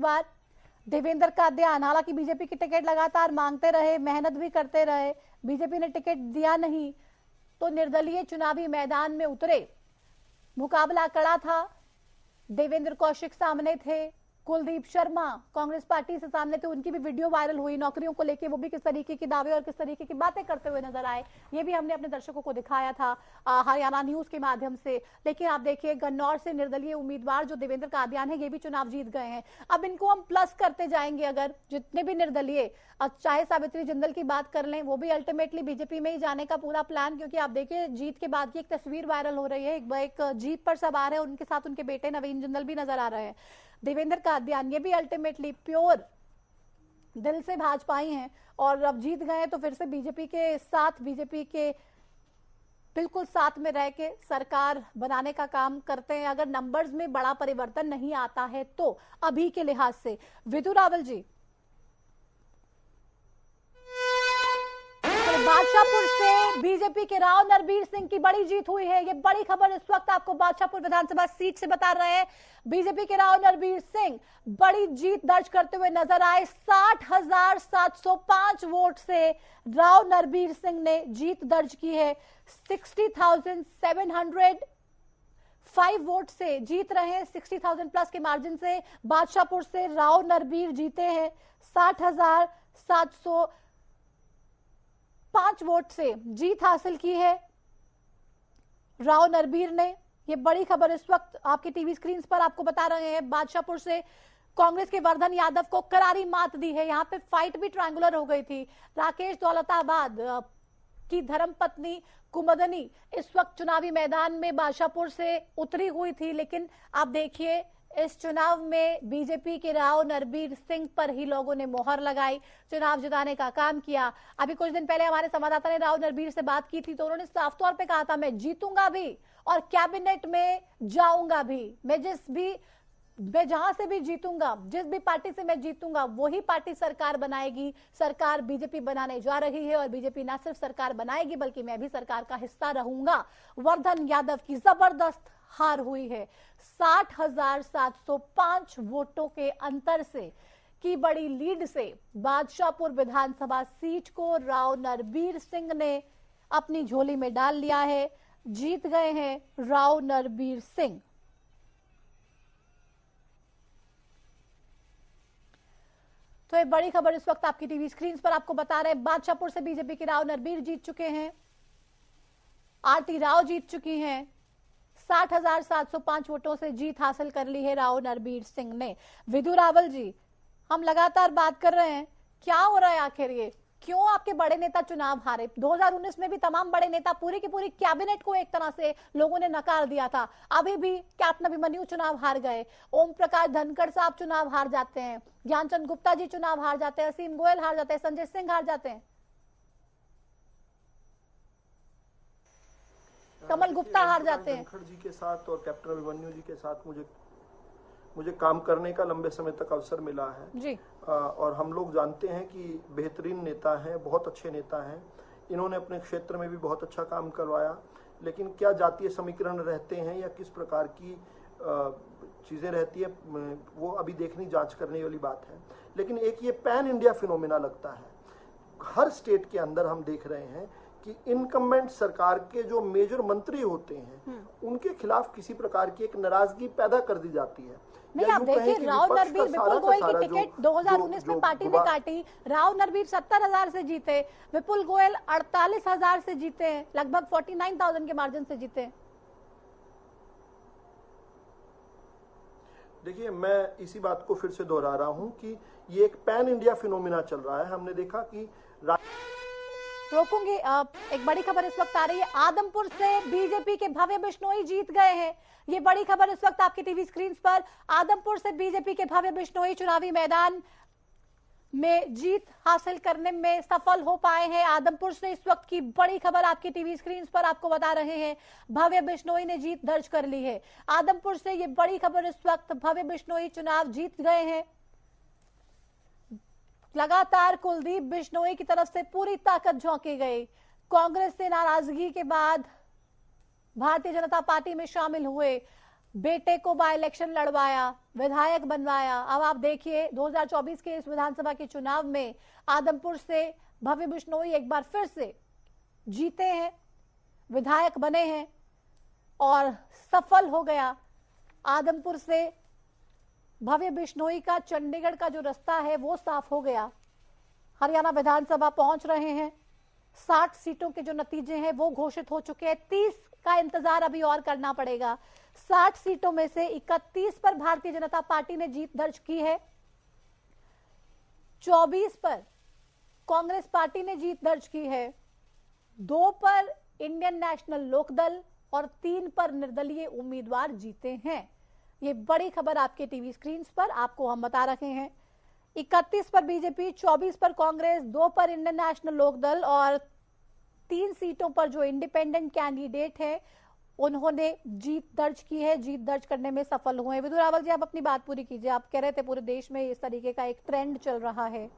उम्मीदवार देवेंद्र कादियान। हालांकि बीजेपी की टिकट लगातार मांगते रहे, मेहनत भी करते रहे, बीजेपी ने टिकट दिया नहीं तो निर्दलीय चुनावी मैदान में उतरे। मुकाबला कड़ा था, देवेंद्र कौशिक सामने थे, कुलदीप शर्मा कांग्रेस पार्टी से सामने थे। उनकी भी वीडियो वायरल हुई नौकरियों को लेके, वो भी किस तरीके के दावे और किस तरीके की बातें करते हुए नजर आए, ये भी हमने अपने दर्शकों को दिखाया था हरियाणा न्यूज के माध्यम से। लेकिन आप देखिए गन्नौर से निर्दलीय उम्मीदवार जो देवेंद्र कादियान है, ये भी चुनाव जीत गए हैं। अब इनको हम प्लस करते जाएंगे, अगर जितने भी निर्दलीय, चाहे सावित्री जिंदल की बात कर लें, वो भी अल्टीमेटली बीजेपी में ही जाने का पूरा प्लान, क्योंकि आप देखिए जीत के बाद की एक तस्वीर वायरल हो रही है, एक जीप पर सवार है, उनके साथ उनके बेटे नवीन जिंदल भी नजर आ रहे हैं। देवेंद्र कादियान ये भी अल्टीमेटली प्योर दिल से भाजपाई हैं और अब जीत गए तो फिर से बीजेपी के साथ, बीजेपी के बिल्कुल साथ में रह के सरकार बनाने का काम करते हैं, अगर नंबर्स में बड़ा परिवर्तन नहीं आता है तो अभी के लिहाज से। विधु रावल जी, बादशाहपुर से बीजेपी के राव नरबीर सिंह की बड़ी जीत हुई है। ये बड़ी खबर इस वक्त आपको बादशाहपुर विधानसभा सीट से बता रहे हैं। बीजेपी के राव नरबीर सिंह बड़ी जीत दर्ज करते हुए नजर आए। 60,705 वोट से राव नरबीर सिंह ने जीत दर्ज की है। 60,705 वोट से जीत रहे हैं, 60,000 प्लस के मार्जिन से बादशाहपुर से राव नरबीर जीते हैं। 60,705 वोट से जीत हासिल की है राव नरबीर ने। ये बड़ी खबर इस वक्त आपकी टीवी स्क्रीन पर आपको बता रहे हैं। बादशाहपुर से कांग्रेस के वर्धन यादव को करारी मात दी है। यहां पे फाइट भी ट्रायंगुलर हो गई थी। राकेश दौलताबाद की धर्मपत्नी कुमुदनी इस वक्त चुनावी मैदान में बादशाहपुर से उतरी हुई थी, लेकिन आप देखिए इस चुनाव में बीजेपी के राव नरबीर सिंह पर ही लोगों ने मोहर लगाई, चुनाव जिताने का काम किया। अभी कुछ दिन पहले हमारे संवाददाता ने राव नरबीर से बात की थी तो उन्होंने साफ तौर पे कहा था, मैं जीतूंगा भी और कैबिनेट में जाऊंगा भी। मैं जहां से भी जीतूंगा, जिस भी पार्टी से मैं जीतूंगा, वही पार्टी सरकार बनाएगी। सरकार बीजेपी बनाने जा रही है और बीजेपी ना सिर्फ सरकार बनाएगी बल्कि मैं भी सरकार का हिस्सा रहूंगा। वर्धन यादव की जबरदस्त हार हुई है। 60,705 वोटों के अंतर से, की बड़ी लीड से बादशाहपुर विधानसभा सीट को राव नरबीर सिंह ने अपनी झोली में डाल लिया है। जीत गए हैं राव नरबीर सिंह। तो ये बड़ी खबर इस वक्त आपकी टीवी स्क्रीन पर आपको बता रहे हैं। बादशाहपुर से बीजेपी के राव नरबीर जीत चुके हैं, आरती राव जीत चुकी हैं। 60,705 वोटों से जीत हासिल कर ली है राव नरबीर सिंह ने। विधु रावल जी, हम लगातार बात कर रहे हैं, क्या हो रहा है आखिर, ये क्यों आपके बड़े नेता चुनाव हारे? 2019 में भी तमाम बड़े नेता, पूरी की पूरी कैबिनेट को एक तरह से लोगों ने नकार दिया था। अभी भी कैप्टन अभिमन्यु चुनाव हार गए, ओम प्रकाश धनखड़ साहब चुनाव हार जाते हैं, ज्ञानचंद गुप्ता जी चुनाव हार जाते हैं, असीम गोयल हार जाते हैं, संजय सिंह हार जाते हैं, कमल गुप्ता हार जाते हैं। धनखड़ जी के साथ और कैप्टन अभिमन्यु जी के साथ मुझे काम करने का लंबे समय तक अवसर मिला है जी। और हम लोग जानते हैं कि बेहतरीन नेता हैं, बहुत अच्छे नेता हैं। इन्होंने अपने क्षेत्र में भी बहुत अच्छा काम करवाया, लेकिन क्या जातीय समीकरण रहते हैं या किस प्रकार की चीज़ें रहती है वो अभी देखनी, जांच करने वाली बात है। लेकिन एक ये पैन इंडिया फिनोमिना लगता है, हर स्टेट के अंदर हम देख रहे हैं कि इनकम्बेंट सरकार के जो मेजर मंत्री होते हैं उनके खिलाफ किसी प्रकार की एक नाराजगी पैदा कर दी जाती है। नहीं, आप देखिए राव नरबीर विपुल गोयल की टिकट 2019 में पार्टी ने काटी। राव नरबीर 70,000 से जीते, विपुल गोयल 48,000 से जीते, लगभग 49,000 के मार्जिन से जीते। देखिए, मैं इसी बात को फिर से दोहरा रहा हूं कि ये एक पैन इंडिया फिनोमिना चल रहा है। हमने देखा कि रोकूंगी, एक बड़ी खबर इस वक्त आ रही है। आदमपुर से बीजेपी के भव्य बिश्नोई जीत गए हैं। ये बड़ी खबर इस वक्त आपकी टीवी स्क्रीन पर। आदमपुर से बीजेपी के भव्य बिश्नोई चुनावी मैदान में जीत हासिल करने में सफल हो पाए हैं। आदमपुर से इस वक्त की बड़ी खबर आपकी टीवी स्क्रीन पर आपको बता रहे हैं, भव्य बिश्नोई ने जीत दर्ज कर ली है। आदमपुर से ये बड़ी खबर इस वक्त, भव्य बिश्नोई चुनाव जीत गए हैं। लगातार कुलदीप बिश्नोई की तरफ से पूरी ताकत झोंकी गई। कांग्रेस से नाराजगी के बाद भारतीय जनता पार्टी में शामिल हुए बेटे को बाय इलेक्शन लड़वाया, विधायक बनवाया। अब आप देखिए 2024 के इस विधानसभा के चुनाव में आदमपुर से भव्य बिश्नोई एक बार फिर से जीते हैं, विधायक बने हैं और सफल हो गया। आदमपुर से भव्य बिश्नोई का चंडीगढ़ का जो रास्ता है वो साफ हो गया। हरियाणा विधानसभा पहुंच रहे हैं। 60 सीटों के जो नतीजे हैं वो घोषित हो चुके हैं। 30 का इंतजार अभी और करना पड़ेगा। 60 सीटों में से 31 पर भारतीय जनता पार्टी ने जीत दर्ज की है, 24 पर कांग्रेस पार्टी ने जीत दर्ज की है, 2 पर इंडियन नेशनल लोकदल और 3 पर निर्दलीय उम्मीदवार जीते हैं। ये बड़ी खबर आपके टीवी स्क्रीन पर आपको हम बता रहे हैं। 31 पर बीजेपी, 24 पर कांग्रेस, 2 पर इंडियन नेशनल लोकदल और 3 सीटों पर जो इंडिपेंडेंट कैंडिडेट है उन्होंने जीत दर्ज की है, जीत दर्ज करने में सफल हुए। विदुर रावल जी, आप अपनी बात पूरी कीजिए। आप कह रहे थे पूरे देश में इस तरीके का एक ट्रेंड चल रहा है।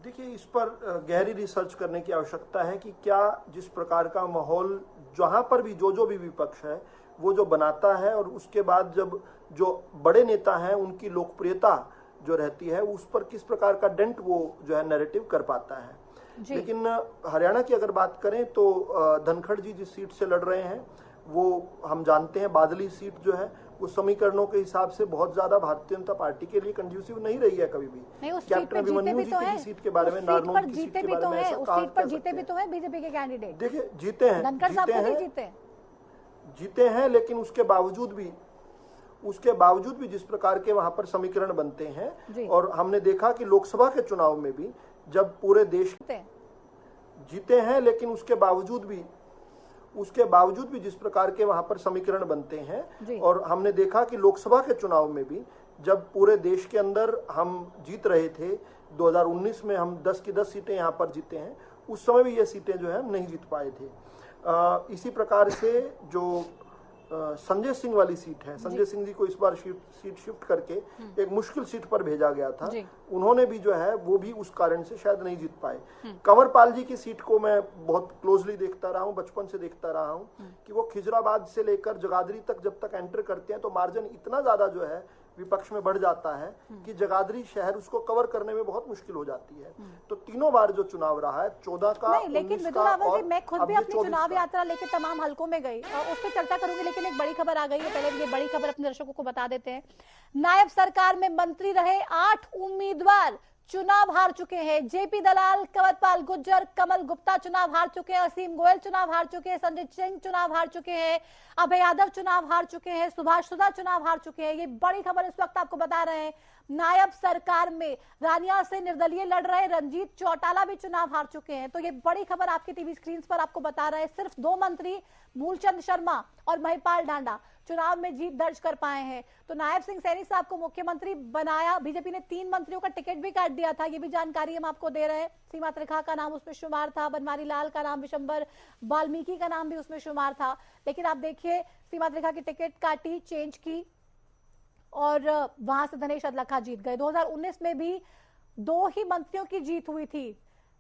देखिए, इस पर गहरी रिसर्च करने की आवश्यकता है कि क्या जिस प्रकार का माहौल जहां पर भी जो भी विपक्ष है वो जो बनाता है और उसके बाद जब जो बड़े नेता हैं उनकी लोकप्रियता जो रहती है उस पर किस प्रकार का डेंट वो जो है नैरेटिव कर पाता है। लेकिन हरियाणा की अगर बात करें तो धनखड़ जी जिस सीट से लड़ रहे हैं वो हम जानते हैं बादली सीट जो है वो समीकरणों के हिसाब से बहुत ज्यादा भारतीय जनता पार्टी के लिए कंड्यूसिव नहीं रही है कभी भी। कैप्टन अभिमन्यु जी की सीट के बारे में, नारनौल की सीट के बारे में ऐसा कहा जा सकता है। बीजेपी के कैंडिडेट देखिए जीते हैं, लेकिन उसके बावजूद भी जिस प्रकार के वहां पर समीकरण बनते हैं और हमने देखा कि लोकसभा के चुनाव में भी जब पूरे देश जीते हैं, लेकिन उसके बावजूद भी जिस प्रकार के वहां पर समीकरण बनते हैं और हमने देखा कि लोकसभा के चुनाव में भी जब पूरे देश के अंदर हम जीत रहे थे, 2019 में हम 10 की 10 सीटें यहाँ पर जीते हैं, उस समय भी ये सीटें जो है नहीं जीत पाए थे। इसी प्रकार से जो संजय सिंह वाली सीट है, संजय सिंह जी को इस बार सीट शिफ्ट करके एक मुश्किल सीट पर भेजा गया था, उन्होंने भी जो है वो भी उस कारण से शायद नहीं जीत पाए। कंवर पाल जी की सीट को मैं बहुत क्लोजली देखता रहा हूं, बचपन से देखता रहा हूं कि वो खिजराबाद से लेकर जगाधरी तक जब तक एंटर करते हैं तो मार्जिन इतना ज्यादा जो है विपक्ष में बढ़ जाता है कि जगाधरी शहर उसको कवर करने में बहुत मुश्किल हो जाती है। तो तीनों बार जो चुनाव रहा है 14 का, नहीं, लेकिन और मैं खुद भी अपनी चुनाव यात्रा लेकर तमाम हलकों में गई और उस पर चर्चा करूंगी, लेकिन एक बड़ी खबर आ गई है। पहले ये बड़ी खबर अपने दर्शकों को बता देते हैं। नायब सरकार में मंत्री रहे 8 उम्मीदवार चुनाव हार चुके हैं। जेपी दलाल, कंवरपाल गुर्जर, कमल गुप्ता चुनाव हार चुके हैं, असीम गोयल चुनाव हार चुके हैं, संजय सिंह चुनाव हार चुके हैं, अभय यादव चुनाव हार चुके हैं, सुभाष सुधा चुनाव हार चुके हैं। ये बड़ी खबर इस वक्त आपको बता रहे हैं। नायब सरकार में रानिया से निर्दलीय लड़ रहे रंजीत चौटाला भी चुनाव हार चुके हैं। तो ये बड़ी खबर आपके टीवी स्क्रीन पर आपको बता रहे हैं। सिर्फ 2 मंत्री मूलचंद शर्मा और महिपाल ढांडा चुनाव में जीत दर्ज कर पाए हैं। तो नायब सिंह सैनी साहब को मुख्यमंत्री बनाया। बीजेपी ने 3 मंत्रियों का टिकट भी काट दिया था, ये भी जानकारी हम आपको दे रहे हैं। सीमा त्रिखा का नाम उसमें शुमार था, बनवारी लाल का नाम, विशंबर वाल्मीकि का नाम भी उसमें शुमार था। लेकिन आप देखिए सीमा त्रिखा की टिकट काटी, चेंज की और वहां से धनेश अदलखा जीत गए। 2019 में भी 2 ही मंत्रियों की जीत हुई थी।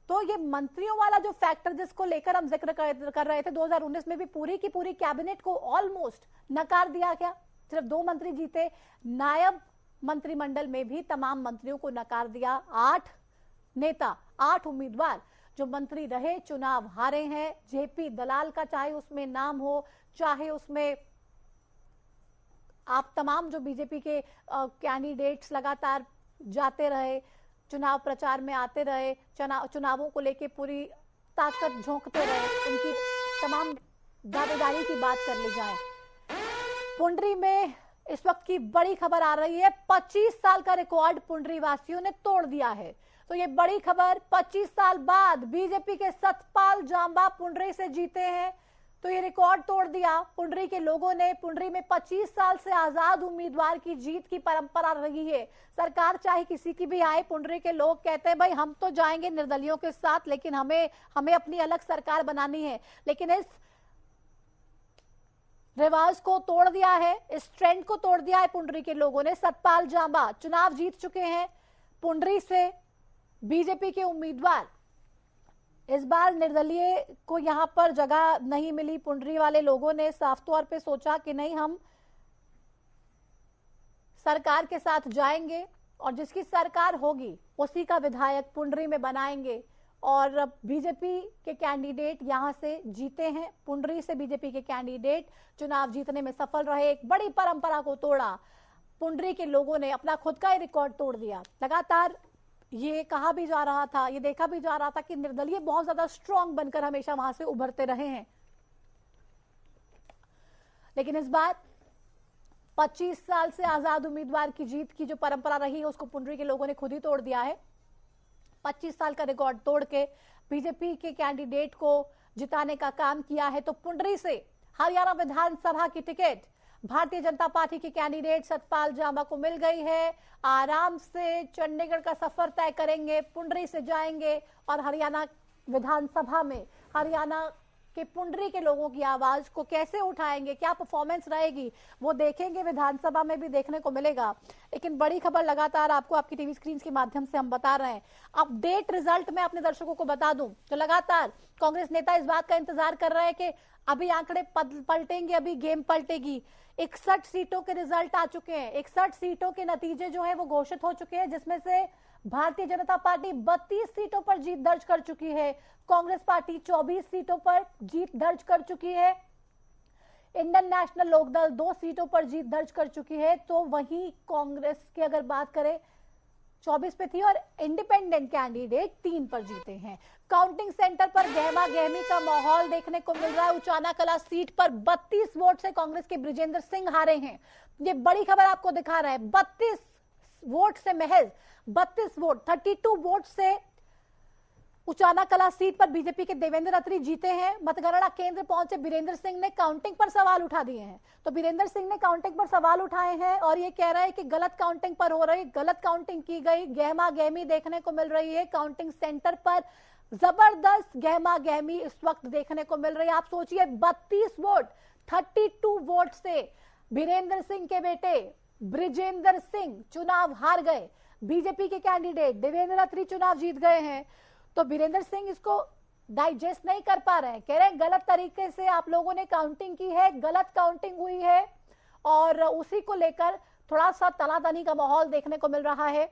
तो ये मंत्रियों वाला जो फैक्टर जिसको लेकर हम जिक्र कर रहे थे, 2019 में भी पूरी की पूरी कैबिनेट को ऑलमोस्ट नकार दिया गया। सिर्फ 2 मंत्री जीते। नायब मंत्रिमंडल में भी तमाम मंत्रियों को नकार दिया। 8 नेता, 8 उम्मीदवार जो मंत्री रहे चुनाव हारे हैं। जेपी दलाल का चाहे उसमें नाम हो, चाहे उसमें आप तमाम जो बीजेपी के कैंडिडेट्स लगातार जाते रहे, चुनाव प्रचार में आते रहे, चुनावों को लेके पूरी ताकत झोंकते रहे, उनकी तमाम दावेदारी की बात कर ली जाए। पुंडरी में इस वक्त की बड़ी खबर आ रही है। 25 साल का रिकॉर्ड पुंडरी वासियों ने तोड़ दिया है। तो ये बड़ी खबर, 25 साल बाद बीजेपी के सतपाल जांबा पुंडरी से जीते हैं। तो ये रिकॉर्ड तोड़ दिया पुंडरी के लोगों ने। पुंडरी में 25 साल से आजाद उम्मीदवार की जीत की परंपरा रही है। सरकार चाहे किसी की भी आए, पुंडरी के लोग कहते हैं भाई हम तो जाएंगे निर्दलियों के साथ, लेकिन हमें अपनी अलग सरकार बनानी है। लेकिन इस रिवाज को तोड़ दिया है, इस ट्रेंड को तोड़ दिया है पुंडरी के लोगों ने। सतपाल जांबा चुनाव जीत चुके हैं। पुंडरी से बीजेपी के उम्मीदवार इस बार निर्दलीय को यहाँ पर जगह नहीं मिली। पुंडरी वाले लोगों ने साफ तौर पे सोचा कि नहीं, हम सरकार के साथ जाएंगे और जिसकी सरकार होगी उसी का विधायक पुंडरी में बनाएंगे। और बीजेपी के कैंडिडेट यहां से जीते हैं। पुंडरी से बीजेपी के कैंडिडेट चुनाव जीतने में सफल रहे। एक बड़ी परंपरा को तोड़ा। पुंडरी के लोगों ने अपना खुद का ही रिकॉर्ड तोड़ दिया। लगातार ये कहा भी जा रहा था, ये देखा भी जा रहा था कि निर्दलीय बहुत ज्यादा स्ट्रांग बनकर हमेशा वहां से उभरते रहे हैं, लेकिन इस बार 25 साल से आजाद उम्मीदवार की जीत की जो परंपरा रही है उसको पुंडरी के लोगों ने खुद ही तोड़ दिया है। 25 साल का रिकॉर्ड तोड़ के बीजेपी के कैंडिडेट को जिताने का काम किया है। तो पुंडरी से हरियाणा विधानसभा की टिकट भारतीय जनता पार्टी के कैंडिडेट सतपाल जामा को मिल गई है। आराम से चंडीगढ़ का सफर तय करेंगे, पुंडरी से जाएंगे और हरियाणा विधानसभा में हरियाणा के पुंडरी के लोगों की आवाज को कैसे उठाएंगे, क्या परफॉर्मेंस रहेगी, वो देखेंगे। विधानसभा में भी देखने को मिलेगा। लेकिन बड़ी खबर लगातार आपको आपकी टीवी स्क्रीन के माध्यम से हम बता रहे हैं। अपडेट रिजल्ट में अपने दर्शकों को बता दूं तो लगातार कांग्रेस नेता इस बात का इंतजार कर रहे हैं कि अभी आंकड़े पलटेंगे, अभी गेम पलटेगी। 61 सीटों के रिजल्ट आ चुके हैं। 61 सीटों के नतीजे जो है वो घोषित हो चुके हैं, जिसमें से भारतीय जनता पार्टी 32 सीटों पर जीत दर्ज कर चुकी है। कांग्रेस पार्टी 24 सीटों पर जीत दर्ज कर चुकी है। इंडियन नेशनल लोकदल 2 सीटों पर जीत दर्ज कर चुकी है। तो वहीं कांग्रेस की अगर बात करें 24 पे थी और इंडिपेंडेंट कैंडिडेट 3 पर जीते हैं। काउंटिंग सेंटर पर गहमा गहमी का माहौल देखने को मिल रहा है। उचाना कला सीट पर 32 वोट से कांग्रेस के बृजेंद्र सिंह हारे हैं। ये बड़ी खबर आपको दिखा रहा है। 32 वोट से महज 32 वोट 32 वोट से उचाना कला सीट पर बीजेपी के देवेंद्र अत्री जीते हैं। मतगणना केंद्र पहुंचे बीरेंद्र सिंह ने काउंटिंग पर सवाल उठा दिए हैं। तो बीरेंद्र सिंह ने काउंटिंग पर सवाल उठाए हैं और ये कह रहा है कि गलत काउंटिंग पर हो रही, गलत काउंटिंग की गई, गहमा गहमी देखने को मिल रही है। काउंटिंग सेंटर पर जबरदस्त गहमा गहमी इस वक्त देखने को मिल रही है। आप सोचिए 32 वोट 32 वोट से बीरेंद्र सिंह के बेटे बृजेंद्र सिंह चुनाव हार गए। बीजेपी के कैंडिडेट देवेंद्र अत्री चुनाव जीत गए हैं। तो बीरेंद्र सिंह इसको डाइजेस्ट नहीं कर पा रहे हैं। कह रहे हैं गलत तरीके से आप लोगों ने काउंटिंग की है, गलत काउंटिंग हुई है और उसी को लेकर थोड़ा सा तनातनी का माहौल देखने को मिल रहा है।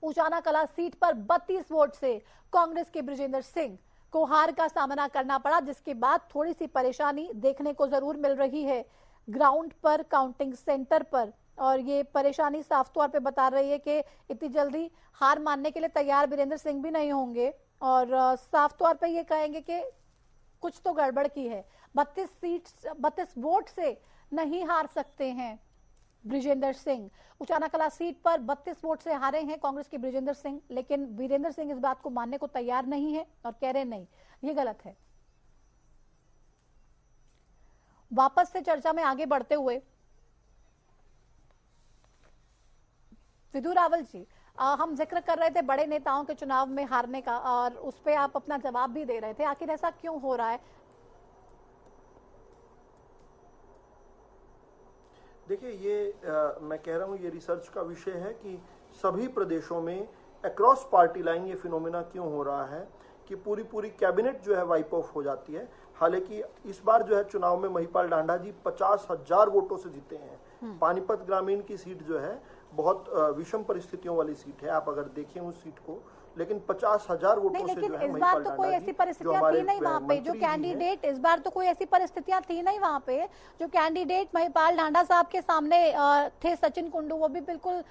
उचाना कला सीट पर 32 वोट से कांग्रेस के बृजेंद्र सिंह को हार का सामना करना पड़ा, जिसके बाद थोड़ी सी परेशानी देखने को जरूर मिल रही है ग्राउंड पर, काउंटिंग सेंटर पर। और ये परेशानी साफ तौर पे बता रही है कि इतनी जल्दी हार मानने के लिए तैयार बीरेंद्र सिंह भी नहीं होंगे और साफ तौर पे ये कहेंगे कि कुछ तो गड़बड़ की है। 32 वोट से नहीं हार सकते हैं बृजेंद्र सिंह। उचाना कला सीट पर 32 वोट से हारे हैं कांग्रेस के बृजेंद्र सिंह, लेकिन वीरेंद्र सिंह इस बात को मानने को तैयार नहीं है और कह रहे नहीं, ये गलत है। वापस से चर्चा में आगे बढ़ते हुए विधु रावल जी, हम जिक्र कर रहे थे बड़े नेताओं के चुनाव में हारने का और उस पे आप अपना जवाब भी दे रहे थे। आखिर ऐसा क्यों हो रहा है? देखिए, ये मैं कह रहा हूँ ये रिसर्च का विषय है कि सभी प्रदेशों में अक्रॉस पार्टी लाइन ये फिनोमेना क्यों हो रहा है कि पूरी कैबिनेट जो है वाइप ऑफ हो जाती है। हालांकि इस बार जो है चुनाव में महिपाल ढांडा जी 50,000 वोटों से जीते हैं। पानीपत ग्रामीण की सीट जो है बहुत विषम परिस्थितियों वाली सीट है, आप अगर देखें उस सीट को, लेकिन 50,000 वोटों से जो है इस बार तो कोई ऐसी परिस्थितियां थी नहीं वहां पे जो कैंडिडेट, इस बार तो कोई ऐसी परिस्थितियां थी नहीं वहां पे जो कैंडिडेट महिपाल ढांडा साहब के सामने थे। सचिन कुंडू, वो भी बिल्कुल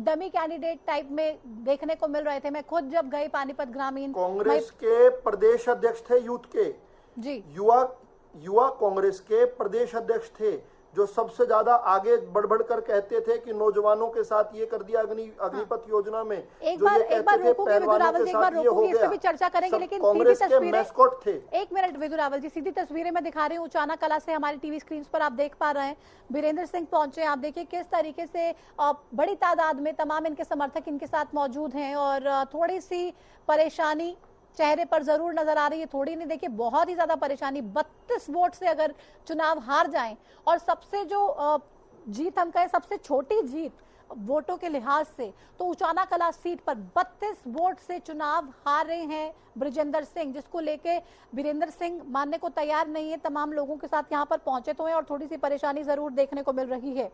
डमी कैंडिडेट टाइप में देखने को मिल रहे थे। मैं खुद जब गई पानीपत ग्रामीण, कांग्रेस के प्रदेश अध्यक्ष थे यूथ के जी, युवा कांग्रेस के प्रदेश अध्यक्ष थे जो सबसे ज्यादा आगे बढ़ कर कहते थे कि नौजवानों के साथ ये कर दिया अग्निपथ योजना में। एक बार रोकूंगी विधु रावल जी, एक बार रोकूंगी, इस पे भी चर्चा करेंगे, लेकिन सीधी तस्वीरें थे। एक मिनट विधु रावल जी, सीधी तस्वीरें मैं दिखा रही हूँ उचाना कला से, हमारी टीवी स्क्रीन पर आप देख पा रहे हैं। बीरेंद्र सिंह पहुंचे, आप देखिए किस तरीके से बड़ी तादाद में तमाम इनके समर्थक इनके साथ मौजूद हैं और थोड़ी सी परेशानी चेहरे पर जरूर नजर आ रही है, थोड़ी नहीं, देखिए बहुत ही ज्यादा परेशानी। 32 वोट से अगर चुनाव हार जाएं और सबसे जो जीत हम कहें सबसे छोटी जीत वोटों के लिहाज से, तो उचाना कला सीट पर 32 वोट से चुनाव हार रहे हैं बृजेंद्र सिंह, जिसको लेके वीरेंद्र सिंह मानने को तैयार नहीं है। तमाम लोगों के साथ यहाँ पर पहुंचे तो हैं और थोड़ी सी परेशानी जरूर देखने को मिल रही है।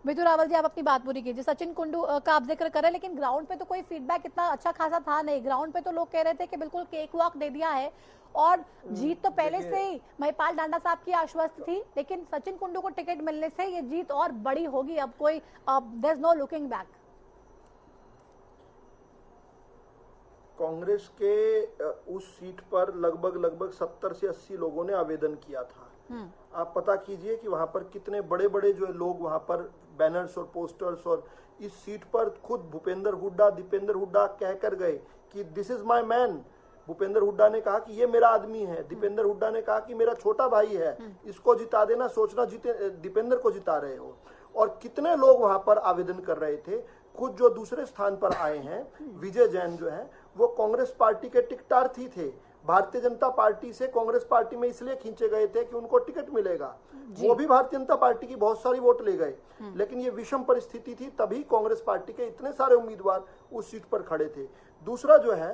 विधु रावल जी, आप अपनी बात पूरी कीजिए। सचिन कुंडू का आप जिक्र करें, लेकिन ग्राउंड पे तो कोई फीडबैक इतना अच्छा खासा था नहीं। ग्राउंड पे तो लोग कह रहे थे कि बिल्कुल केक वॉक दे दिया है और जीत तो पहले से ही महिपाल डांडा साहब की आश्वस्त थी, लेकिन सचिन कुंडू को टिकट मिलने से ये जीत और बड़ी होगी। अब कोई there is no looking back. Congress के उस सीट पर लगभग 70 से 80 लोगों ने आवेदन किया था। आप पता कीजिए कि वहां पर कितने बड़े बड़े जो लोग वहां पर बैनर्स और पोस्टर्स, और इस सीट पर खुद दीपेंद्र हुड्डा कहकर गए कि this is my man. Bhupendra Hooda ने कहा कि ये मेरा आदमी है। दीपेंद्र हुड्डा ने कहा कि मेरा छोटा भाई है, इसको जिता देना, सोचना दीपेंद्र को जिता रहे हो। और कितने लोग वहां पर आवेदन कर रहे थे। खुद जो दूसरे स्थान पर आए हैं विजय जैन जो है, वो कांग्रेस पार्टी के टिकटार्थी थे। भारतीय जनता पार्टी से कांग्रेस पार्टी में इसलिए खींचे गए थे कि उनको टिकट मिलेगा। वो भी भारतीय जनता पार्टी की बहुत सारी वोट ले गए, लेकिन ये विषम परिस्थिति थी, तभी कांग्रेस पार्टी के इतने सारे उम्मीदवार उस सीट पर खड़े थे। दूसरा जो है,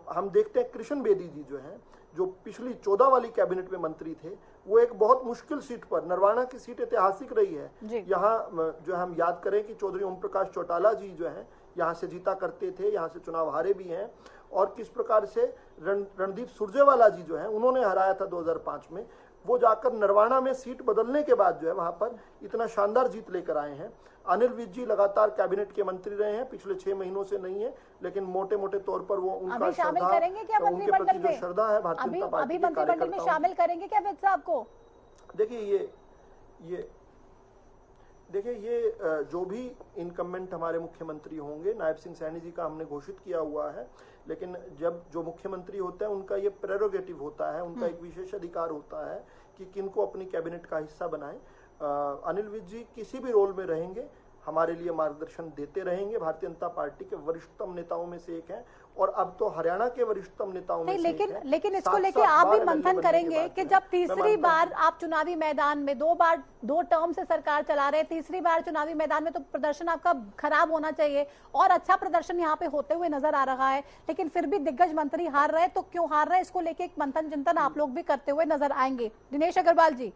हम देखते हैं कृष्ण बेदी जी जो है, जो पिछली 14 वाली कैबिनेट में मंत्री थे, वो एक बहुत मुश्किल सीट पर, नरवाना की सीट ऐतिहासिक रही है। यहाँ जो हम याद करें कि चौधरी ओम प्रकाश चौटाला जी जो है यहाँ से जीता करते थे, यहाँ से चुनाव हारे भी हैं, और किस प्रकार से रणदीप सुरजेवाला जी जो है उन्होंने हराया था 2005 में। वो जाकर नरवाना में सीट बदलने के बाद जो है वहां पर इतना शानदार जीत लेकर आए हैं। अनिल विज जी लगातार कैबिनेट के मंत्री रहे हैं, पिछले 6 महीनों से नहीं है, लेकिन मोटे मोटे तौर पर वो उनका श्रद्धा, उनके प्रति जो श्रद्धा है भारतीय जनता पार्टी के कार्यकर्ताओं में शामिल करेंगे क्या विज साहब को? देखिए ये जो भी इनकम्बेंट हमारे मुख्यमंत्री होंगे, नायब सिंह सैनी जी का हमने घोषित किया हुआ है, लेकिन जब जो मुख्यमंत्री होते हैं उनका ये प्रेरोगेटिव होता है, उनका एक विशेष अधिकार होता है कि किनको अपनी कैबिनेट का हिस्सा बनाएं। अनिल विज जी किसी भी रोल में रहेंगे, हमारे लिए मार्गदर्शन देते रहेंगे। भारतीय जनता पार्टी के वरिष्ठतम नेताओं में से एक हैं, और अब तो हरियाणा के वरिष्ठतम नेताओं में से एक हैं। लेकिन इसको लेके आप भी मंथन करेंगे कि जब तीसरी बार आप चुनावी मैदान में, 2 टर्म से सरकार चला रहे, तीसरी बार चुनावी मैदान में, तो प्रदर्शन आपका खराब होना चाहिए, और अच्छा प्रदर्शन यहाँ पे होते हुए नजर आ रहा है, लेकिन फिर भी दिग्गज मंत्री हार रहे, तो क्यों हार रहे, इसको लेके एक मंथन चिंतन आप लोग भी करते हुए नजर आएंगे। दिनेश अग्रवाल जी,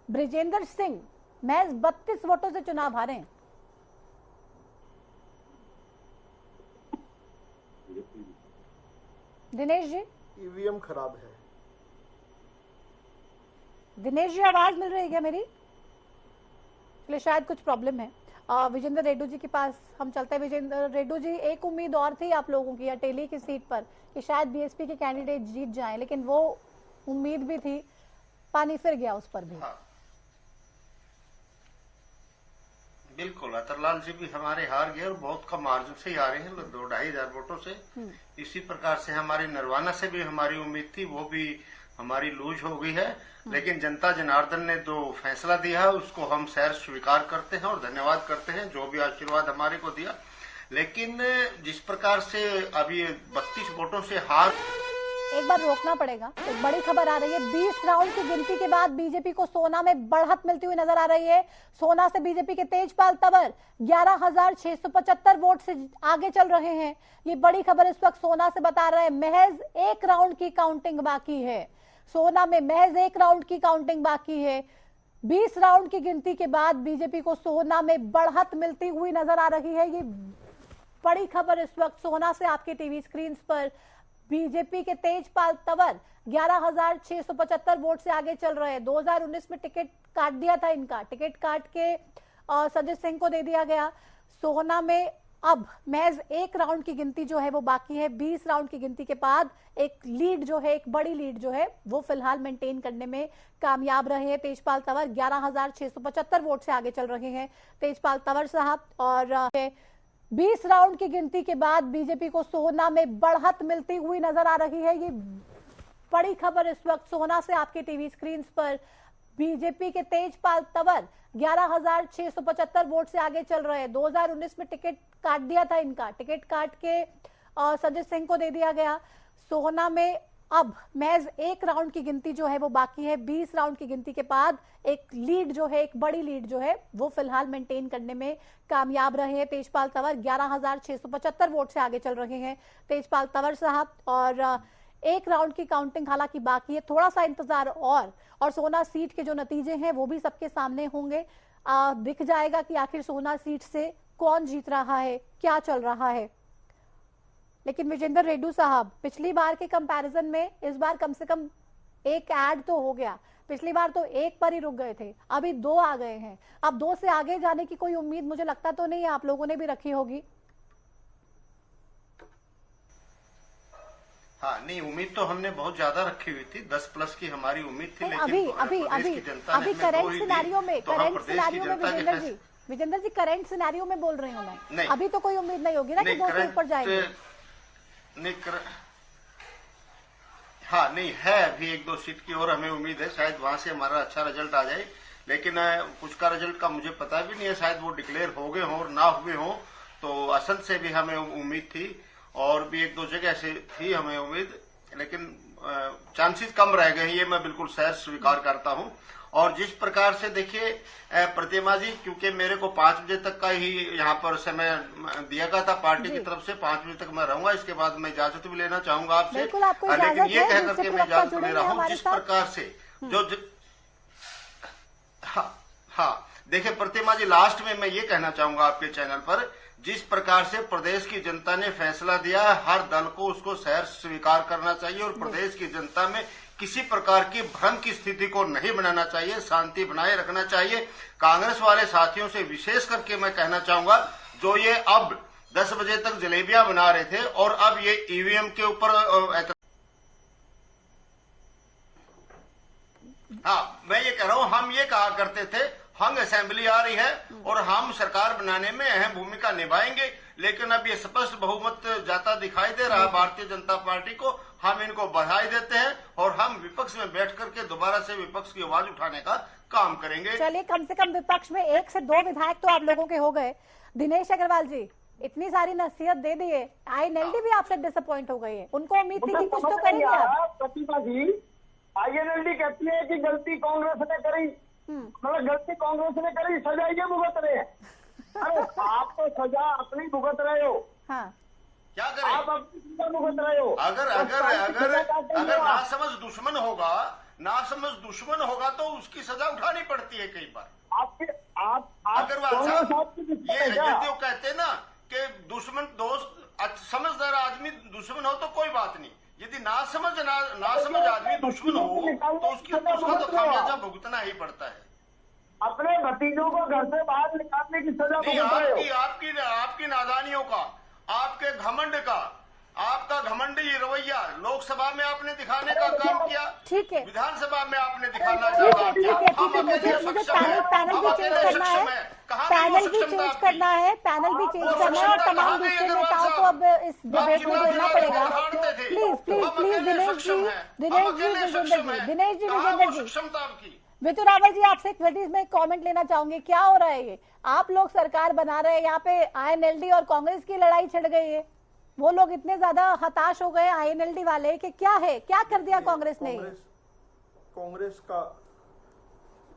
बृजेंद्र सिंह महज 32 वोटों से चुनाव हारे। दिनेश जी, ईवीएम खराब है। दिनेश जी, आवाज मिल रही है क्या मेरी? चलिए, शायद कुछ प्रॉब्लम है। विजेंद्र रेड्डी जी के पास हम चलते हैं। विजेंद्र रेड्डी जी, एक उम्मीद और थी आप लोगों की अटेली की सीट पर कि शायद बीएसपी के कैंडिडेट जीत जाएं, लेकिन वो उम्मीद भी थी, पानी फिर गया उस पर भी। हाँ। बिल्कुल, अतरलाल जी भी हमारे हार गए और बहुत कम मार्जिन से ही हारे हैं, 2-2,500 वोटों से। इसी प्रकार से हमारे नरवाना से भी हमारी उम्मीद थी, वो भी हमारी लूज हो गई है, लेकिन जनता जनार्दन ने जो फैसला दिया है उसको हम सैर स्वीकार करते हैं और धन्यवाद करते हैं, जो भी आशीर्वाद हमारे को दिया। लेकिन जिस प्रकार से अभी 32 वोटों से हार, एक बार रोकना पड़ेगा। एक बड़ी खबर आ रही है, 20 राउंड की गिनती के बाद बीजेपी को सोना में बढ़त मिलती हुई नजर आ रही है। सोना से बीजेपी के तेजपाल तंवर 11,675 वोट से आगे चल रहे हैं। ये बड़ी खबर इस वक्त सोना से बता रहे हैं, महज 1 राउंड की काउंटिंग बाकी है। सोना में महज 1 राउंड की काउंटिंग बाकी है। 20 राउंड की गिनती के बाद बीजेपी को सोना में बढ़त मिलती हुई नजर आ रही है। ये बड़ी खबर इस वक्त सोना से आपके टीवी स्क्रीन पर। बीजेपी के तेजपाल तंवर 11,675 वोट से आगे चल रहे हैं। 2019 में टिकट काट दिया था इनका, टिकट काट के संजय सिंह को दे दिया गया। सोना में अब महज 1 राउंड की गिनती जो है वो बाकी है। 20 राउंड की गिनती के बाद एक लीड जो है, एक बड़ी लीड जो है वो फिलहाल मेंटेन करने में कामयाब रहे हैं तेजपाल तंवर। 11,675 वोट से आगे चल रहे हैं तेजपाल तंवर साहब। और 20 राउंड की गिनती के बाद बीजेपी को सोना में बढ़त मिलती हुई नजर आ रही है। ये बड़ी खबर इस वक्त सोना से आपके टीवी स्क्रीन पर। बीजेपी के तेजपाल तंवर 11,675 वोट से आगे चल रहे हैं। 2019 में टिकट काट दिया था इनका, टिकट काट के संजय सिंह को दे दिया गया। सोना में अब महज एक राउंड की गिनती जो है वो बाकी है। 20 राउंड की गिनती के बाद एक लीड जो है, एक बड़ी लीड जो है वो फिलहाल मेंटेन करने में कामयाब रहे हैं तेजपाल तंवर। 11,675 वोट से आगे चल रहे हैं तेजपाल तंवर साहब। और एक राउंड की काउंटिंग हालांकि बाकी है, थोड़ा सा इंतजार और सोना सीट के जो नतीजे हैं वो भी सबके सामने होंगे। दिख जाएगा कि आखिर सोना सीट से कौन जीत रहा है, क्या चल रहा है। लेकिन विजेंद्र रेड्डी साहब, पिछली बार के कंपैरिजन में इस बार कम से कम एक ऐड तो हो गया। पिछली बार तो एक पर ही रुक गए थे, अभी 2 आ गए हैं। अब 2 से आगे जाने की कोई उम्मीद मुझे लगता तो नहीं है, आप लोगों ने भी रखी होगी। हाँ, नहीं, उम्मीद तो हमने बहुत ज्यादा रखी हुई थी। 10 प्लस की हमारी उम्मीद थी, लेकिन अभी करंट सिनेरियो में विजेंद्र जी करंट सिनेरियो में बोल रही हूँ मैं। अभी तो कोई उम्मीद नहीं होगी ना कि 2 से ऊपर जाएंगे। हाँ, नहीं है, अभी 1-2 सीट की और हमें उम्मीद है, शायद वहां से हमारा अच्छा रिजल्ट आ जाए। लेकिन कुछ का रिजल्ट का मुझे पता भी नहीं है, शायद वो डिक्लेयर हो गए हों और ना हुए हों। तो असंध से भी हमें उम्मीद थी और भी 1-2 जगह से थी हमें उम्मीद, लेकिन चांसेस कम रह गए हैं, ये मैं बिल्कुल सहज स्वीकार करता हूं। और जिस प्रकार से देखिए प्रतिमा जी, क्योंकि मेरे को 5 बजे तक का ही यहाँ पर समय दिया गया था पार्टी की तरफ से, 5 बजे तक मैं रहूंगा। इसके बाद मैं इजाजत भी लेना चाहूंगा आपसे, लेकिन ये कह करके मैं इजाजत ले रहा हूँ जिस प्रकार से हाँ, देखिए प्रतिमा जी, लास्ट में मैं ये कहना चाहूंगा आपके चैनल पर, जिस प्रकार से प्रदेश की जनता ने फैसला दिया है, हर दल को उसको सहर्ष स्वीकार करना चाहिए और प्रदेश की जनता में किसी प्रकार की भ्रम की स्थिति को नहीं बनाना चाहिए, शांति बनाए रखना चाहिए। कांग्रेस वाले साथियों से विशेष करके मैं कहना चाहूंगा, जो ये अब 10 बजे तक जलेबियां बना रहे थे और अब ये ईवीएम के ऊपर हाँ, मैं ये कह रहा हूं, हम ये कहा करते थे हंग असेंबली आ रही है और हम सरकार बनाने में अहम भूमिका निभाएंगे, लेकिन अब ये स्पष्ट बहुमत जाता दिखाई दे रहा है भारतीय जनता पार्टी को। हम इनको बधाई देते हैं और हम विपक्ष में बैठ करके दोबारा से विपक्ष की आवाज उठाने का काम करेंगे। चलिए, कम से कम विपक्ष में 1 से 2 विधायक तो आप लोगों के हो गए। दिनेश अग्रवाल जी, इतनी सारी नसीहत दे दिए, आईएनएलडी भी आपसे डिसअपॉइंट हो गई है। उनको उम्मीद थी कि कुछ तो करेंगे आप। प्रतिभा जी, आईएनएलडी कहती है कि गलती कांग्रेस ने करी, मतलब गलती कांग्रेस ने करी, सजा ये भुगत रहे हैं। अरे आप तो सजा अपनी भुगत रहे हो। हाँ, क्या करें? आप अपनी सजा भुगत रहे हो। अगर नासमझ दुश्मन होगा तो उसकी सजा उठानी पड़ती है कई बार। अग्रवाल साहब, ये जो कहते हैं ना कि दुश्मन दोस्त, समझदार आदमी दुश्मन हो तो कोई बात नहीं, यदि नासमझ आदमी दुश्मन हो तो उसका तो खामियाजा भुगतना ही पड़ता है। अपने भतीजों को घर से बाहर निकालने की सजा आपकी नादानियों का, आपके घमंड का, आपका घमंडी रवैया लोकसभा में आपने दिखाने का काम किया, ठीक है, विधानसभा में आपने दिखाना का काम किया। मुझे पैनल भी चेंज करना है, और तमाम दूसरे नेताओं को अब इस डिबेट में जोड़ना पड़ेगा। प्लीज दिनेश जी, विजेंद्र जी, वितु रावल जी, आपसे एक कमेंट लेना चाहूंगी। क्या हो रहा है ये? आप लोग सरकार बना रहे हैं, यहाँ पे आईएनएलडी और कांग्रेस की लड़ाई छिड़ गई है। वो लोग इतने ज्यादा हताश हो गए आईएनएलडी वाले कि क्या है, क्या कर दिया कांग्रेस ने?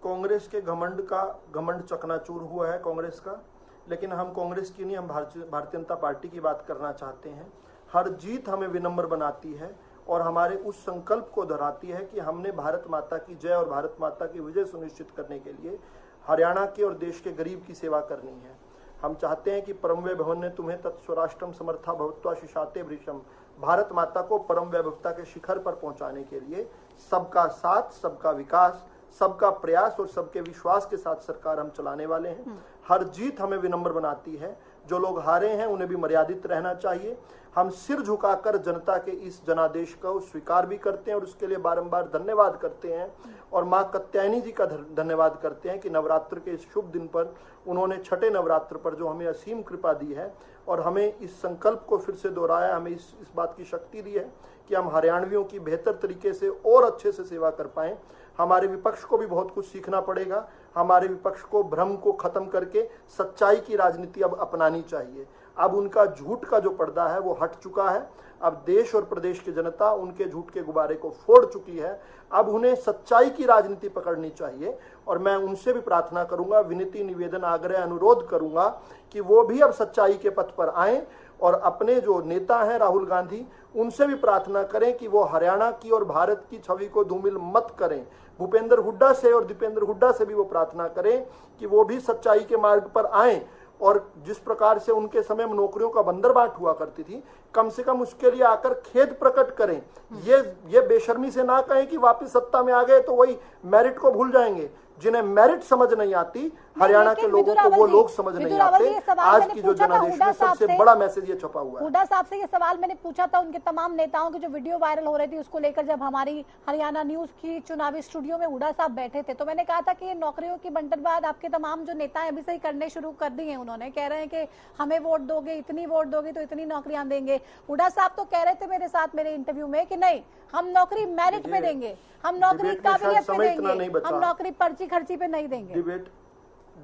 कांग्रेस के घमंड चकनाचूर हुआ है कांग्रेस का। लेकिन हम कांग्रेस की नहीं, हम भारतीय जनता पार्टी की बात करना चाहते हैं। हर जीत हमें विनम्र बनाती है और हमारे उस संकल्प को दोहराती है कि हमने भारत माता की जय और भारत माता की विजय सुनिश्चित करने के लिए हरियाणा के और देश के गरीब की सेवा करनी है। हम चाहते हैं कि परम वैभव ने तुम्हें तत्स्वराष्ट्रम समर्था भवत्वा शिशाते वृषम, भारत माता को परम वैभवता के शिखर पर पहुंचाने के लिए सबका साथ, सबका विकास, सबका प्रयास और सबके विश्वास के साथ सरकार हम चलाने वाले हैं। हर जीत हमें विनम्र बनाती है। जो लोग हारे हैं उन्हें भी मर्यादित रहना चाहिए। हम सिर झुकाकर जनता के इस जनादेश को स्वीकार भी करते हैं और उसके लिए बारंबार धन्यवाद करते हैं और मां कात्यायनी जी का धन्यवाद करते हैं कि नवरात्र के इस शुभ दिन पर उन्होंने छठे नवरात्र पर जो हमें असीम कृपा दी है और हमें इस संकल्प को फिर से दोहराया, हमें इस बात की शक्ति दी है कि हम हरियाणवियों की बेहतर तरीके से और अच्छे से सेवा कर पाएं। हमारे विपक्ष को भी बहुत कुछ सीखना पड़ेगा। हमारे विपक्ष को भ्रम को खत्म करके सच्चाई की राजनीति अब अपनानी चाहिए। अब उनका झूठ का जो पर्दा है वो हट चुका है। अब देश और प्रदेश की जनता उनके झूठ के गुब्बारे को फोड़ चुकी है। अब उन्हें सच्चाई की राजनीति पकड़नी चाहिए और मैं उनसे भी प्रार्थना करूंगा, विनती, निवेदन, आग्रह, अनुरोध करूंगा कि वो भी अब सच्चाई के पथ पर आएं और अपने जो नेता हैं राहुल गांधी, उनसे भी प्रार्थना करें कि वो हरियाणा की और भारत की छवि को धूमिल मत करें। भूपेंद्र हुड्डा से और दीपेंद्र हुड्डा से भी वो प्रार्थना करें कि वो भी सच्चाई के मार्ग पर आएं और जिस प्रकार से उनके समय में नौकरियों का बंदरबाट हुआ करती थी, कम से कम उसके लिए आकर खेद प्रकट करें। ये बेशर्मी से ना कहें कि वापस सत्ता में आ गए तो वही मेरिट को भूल जाएंगे। जिन्हें मेरिट समझ नहीं आती, हरियाणा के लोगों को वो लोग समझ नहीं आते। आज की जो जनादेश में सबसे बड़ा मैसेज ये छपा हुआ है। हुड्डा साहब से ये सवाल मैंने पूछा था उनके तमाम नेताओं की जो वीडियो वायरल हो रही थी उसको लेकर, जब हमारी हरियाणा न्यूज की चुनावी स्टूडियो में हुड्डा साहब बैठे थे, तो मैंने कहा था कि ये नौकरियों की बंटवारा आपके तमाम जो नेता हैं अभी से ही करने शुरू कर दी है। उन्होंने कह रहे हैं कि हमें वोट दोगे, इतनी वोट दोगे तो इतनी नौकरियां देंगे। हुड्डा साहब तो कह रहे थे मेरे साथ मेरे इंटरव्यू में कि नहीं, हम नौकरी मेरिट में देंगे, हम नौकरी काबिलियत पे देंगे, हम नौकरी पर्ची खर्ची पे नहीं देंगे।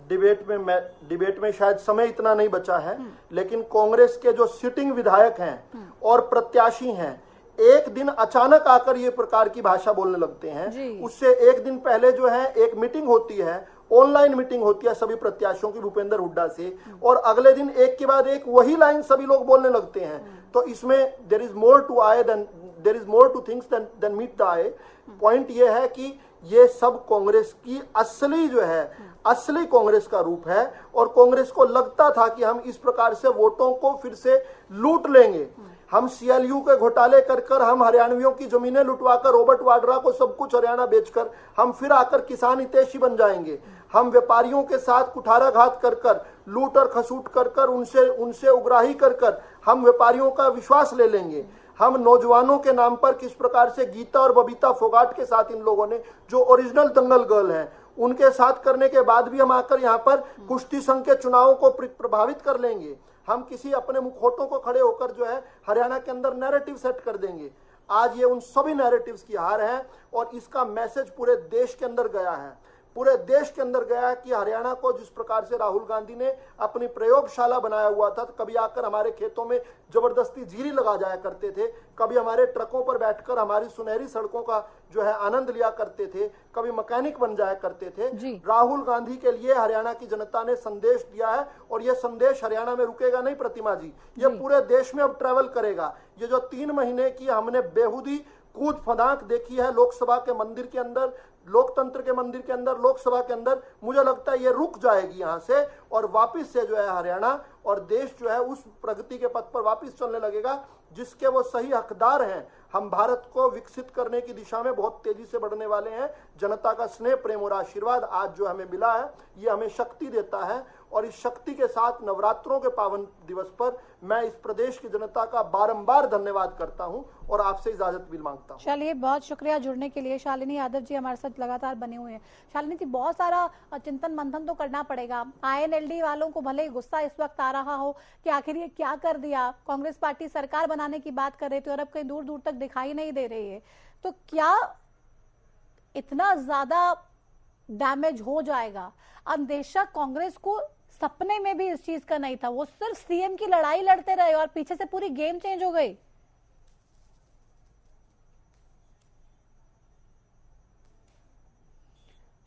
डिबेट में शायद समय इतना नहीं बचा है, लेकिन कांग्रेस के जो सिटिंग विधायक हैं और प्रत्याशी हैं, एक दिन अचानक आकर ये प्रकार की भाषा बोलने लगते हैं। उससे एक दिन पहले जो है एक मीटिंग होती है, ऑनलाइन मीटिंग होती है सभी प्रत्याशियों की भूपेंद्र हुड्डा से, और अगले दिन एक के बाद एक वही लाइन सभी लोग बोलने लगते हैं। तो इसमें there is more to things than meet the eye. Point ये है कि ये सब कांग्रेस की असली कांग्रेस का रूप है और कांग्रेस को लगता था कि हम इस प्रकार से वोटों को फिर से लूट लेंगे। हम सीएलयू के घोटाले कर हम हरियाणवियों की जमीनें लुटवाकर रॉबर्ट वाड्रा को सब कुछ हरियाणा बेचकर हम फिर आकर किसान हितैषी बन जाएंगे। हम व्यापारियों के साथ कुठाराघात कर लूट और खसूट कर उनसे उग्राही कर हम व्यापारियों का विश्वास ले लेंगे। हम नौजवानों के नाम पर किस प्रकार से गीता और बबीता फोगाट के साथ इन लोगों ने, जो ओरिजिनल दंगल गर्ल हैं, उनके साथ करने के बाद भी हम आकर यहाँ पर कुश्ती संघ के चुनावों को प्रभावित कर लेंगे। हम किसी अपने मुखौटों को खड़े होकर जो है हरियाणा के अंदर नैरेटिव सेट कर देंगे। आज ये उन सभी नैरेटिव्स की हार है और इसका मैसेज पूरे देश के अंदर गया है। पूरे देश के अंदर गया कि हरियाणा को जिस प्रकार से राहुल गांधी ने अपनी प्रयोगशाला बनाया हुआ था, कभी आकर हमारे खेतों में जबरदस्ती जीरी लगा जाया करते थे, कभी हमारे ट्रकों पर बैठकर हमारी सुनहरी सड़कों का जो है आनंद लिया करते थे, कभी मैकेनिक बन जाया करते थे। राहुल गांधी के लिए हरियाणा की जनता ने संदेश दिया है और यह संदेश हरियाणा में रुकेगा नहीं प्रतिमा जी, ये पूरे देश में अब ट्रेवल करेगा। ये जो 3 महीने की हमने बेहुदी कूद फदाक देखी है लोकसभा के मंदिर के अंदर, लोकतंत्र के मंदिर के अंदर, लोकसभा के अंदर, मुझे लगता है ये रुक जाएगी यहाँ से और वापस से जो है हरियाणा और देश जो है उस प्रगति के पथ पर वापस चलने लगेगा जिसके वो सही हकदार हैं। हम भारत को विकसित करने की दिशा में बहुत तेजी से बढ़ने वाले हैं। जनता का स्नेह, प्रेम और आशीर्वाद आज जो हमें मिला है, ये हमें शक्ति देता है और इस शक्ति के साथ नवरात्रों के पावन दिवस पर मैं इस प्रदेश की जनता का बारंबार धन्यवाद करता हूं और आपसे इजाजत भी मांगता हूं। चलिए, बहुत शुक्रिया जुड़ने के लिए। शालिनी यादव जी हमारे साथ लगातार बने हुए हैं। शालिनी जी, बहुत सारा चिंतन मंथन तो करना पड़ेगा। INLD वालों को भले गुस्सा इस वक्त आ रहा हो कि आखिर ये क्या कर दिया, कांग्रेस पार्टी सरकार बनाने की बात कर रही थी और अब कहीं दूर दूर तक दिखाई नहीं दे रही है, तो क्या इतना ज्यादा डैमेज हो जाएगा? अंदेशा कांग्रेस को सपने में भी इस चीज का नहीं था। वो सिर्फ सीएम की लड़ाई लड़ते रहे और पीछे से पूरी गेम चेंज हो गई।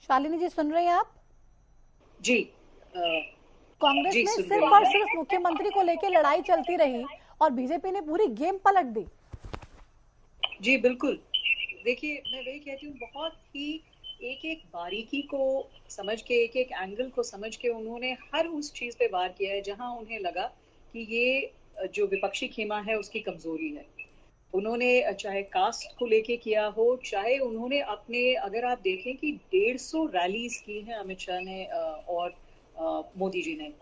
शालिनी जी, सुन रहे हैं आप? जी। कांग्रेस में सिर्फ और सिर्फ मुख्यमंत्री को लेकर लड़ाई चलती रही और बीजेपी ने पूरी गेम पलट दी। जी बिल्कुल। देखिए, मैं वही कहती हूँ, बहुत ही एक एक बारीकी को समझ के, एक एक एंगल को समझ के उन्होंने हर उस चीज पे वार किया है जहां उन्हें लगा कि ये जो विपक्षी खेमा है उसकी कमजोरी है। उन्होंने चाहे कास्ट को लेके किया हो, चाहे उन्होंने अपने, अगर आप देखें कि 150 रैलीज की हैं अमित शाह ने और मोदी जी ने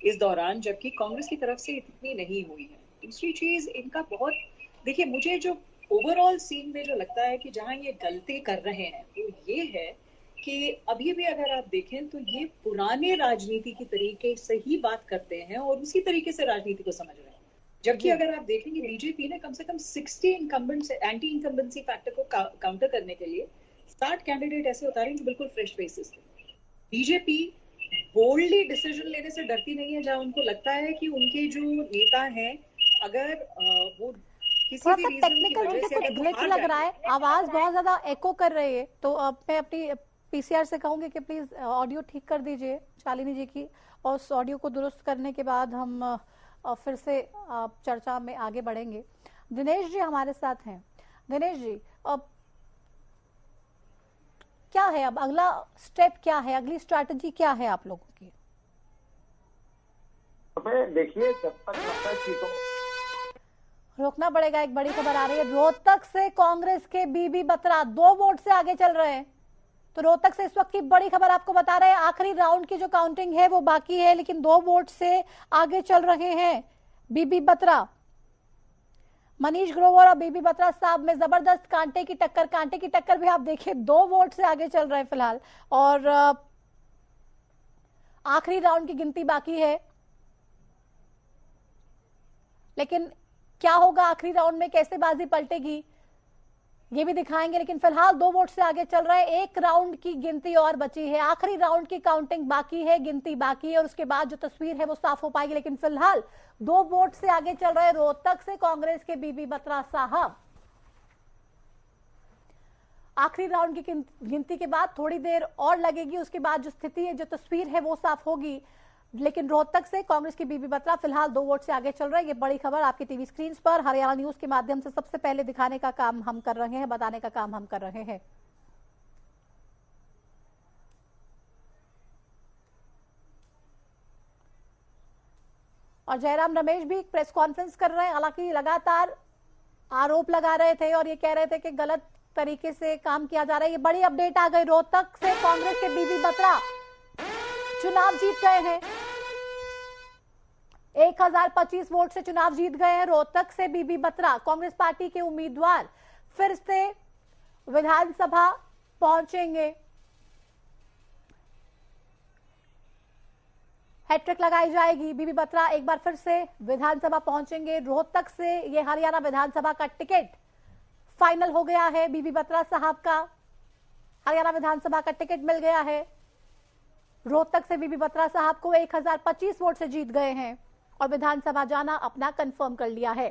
इस दौरान, जबकि कांग्रेस की तरफ से इतनी नहीं हुई है। दूसरी चीज इनका बहुत, देखिए मुझे जो ओवरऑल सीन में जो लगता है कि जहां ये गलती कर रहे हैं वो ये है कि अभी भी अगर आप देखें तो ये पुराने राजनीति की तरीके से ही बात करते हैं और उसी तरीके से राजनीति को समझ रहे हैं। जबकि अगर आप देखेंगे बीजेपी ने कम से कम 60 इनकम्बेंट एंटी इनकम्बेंसी फैक्टर को काउंटर करने के लिए 60 कैंडिडेट ऐसे उतारे जो बिल्कुल फ्रेश फेसेस थे। बीजेपी बोल्डली डिसीजन लेने से डरती नहीं है, जहां उनको लगता है कि उनके जो नेता हैं अगर वो किसी थोड़ा भी सा रीजन की टेक्निकल वजह मुझे से कुछ अगर वो ग्लिच हार लग रहा जाते है, आवाज बहुत ज्यादा एको कर रही है, तो अब मैं अपनी पीसीआर से कहूंगी कि प्लीज ऑडियो ठीक कर दीजिए शालिनी जी की, और उस ऑडियो को दुरुस्त करने के बाद हम फिर से चर्चा में आगे बढ़ेंगे। दिनेश जी हमारे साथ हैं। दिनेश जी, अब क्या है, अब अगला स्टेप क्या है, अगली स्ट्रैटेजी क्या है आप लोगों की? देखिए जब तक लगता है सीटों रोकना पड़ेगा। एक बड़ी खबर आ रही है, रोहतक से कांग्रेस के बीबी बत्रा 2 वोट से आगे चल रहे हैं। तो रोहतक से इस वक्त की बड़ी खबर आपको बता रहे हैं, आखिरी राउंड की जो काउंटिंग है वो बाकी है, लेकिन 2 वोट से आगे चल रहे हैं बीबी बत्रा। मनीष ग्रोवर और बीबी बत्रा साहब में जबरदस्त कांटे की टक्कर भी आप देखिए 2 वोट से आगे चल रहे हैं फिलहाल, और आखिरी राउंड की गिनती बाकी है। लेकिन क्या होगा आखिरी राउंड में, कैसे बाजी पलटेगी ये भी दिखाएंगे, लेकिन फिलहाल 2 वोट से आगे चल रहा है। एक राउंड की गिनती और बची है, आखिरी राउंड की काउंटिंग बाकी है, गिनती बाकी है, और उसके बाद जो तस्वीर है वो साफ हो पाएगी। लेकिन फिलहाल 2 वोट से आगे चल रहे रोहतक से कांग्रेस के बीबी बत्रा साहब। आखिरी राउंड की गिनती के बाद थोड़ी देर और लगेगी, उसके बाद जो स्थिति है, जो तस्वीर है वो साफ होगी। लेकिन रोहतक से कांग्रेस की बीबी बत्रा फिलहाल 2 वोट से आगे चल रहे हैं। ये बड़ी खबर आपकी टीवी स्क्रीन पर हरियाणा न्यूज के माध्यम से सबसे पहले दिखाने का काम हम कर रहे हैं, बताने का काम हम कर रहे हैं। और जयराम रमेश भी प्रेस कॉन्फ्रेंस कर रहे हैं, हालांकि लगातार आरोप लगा रहे थे और ये कह रहे थे कि गलत तरीके से काम किया जा रहा है। ये बड़ी अपडेट आ गई, रोहतक से कांग्रेस के बीबी बत्रा चुनाव जीत गए हैं। 1025 वोट से चुनाव जीत गए हैं रोहतक से बीबी बत्रा। कांग्रेस पार्टी के उम्मीदवार फिर से विधानसभा पहुंचेंगे। हैट्रिक लगाई जाएगी, बीबी बत्रा एक बार फिर से विधानसभा पहुंचेंगे। रोहतक से ये हरियाणा विधानसभा का टिकट फाइनल हो गया है, बीबी बत्रा साहब का हरियाणा विधानसभा का टिकट मिल गया है। रोहतक से बीबी बत्रा साहब को 1025 वोट से जीत गए हैं और विधानसभा जाना अपना कंफर्म कर लिया है।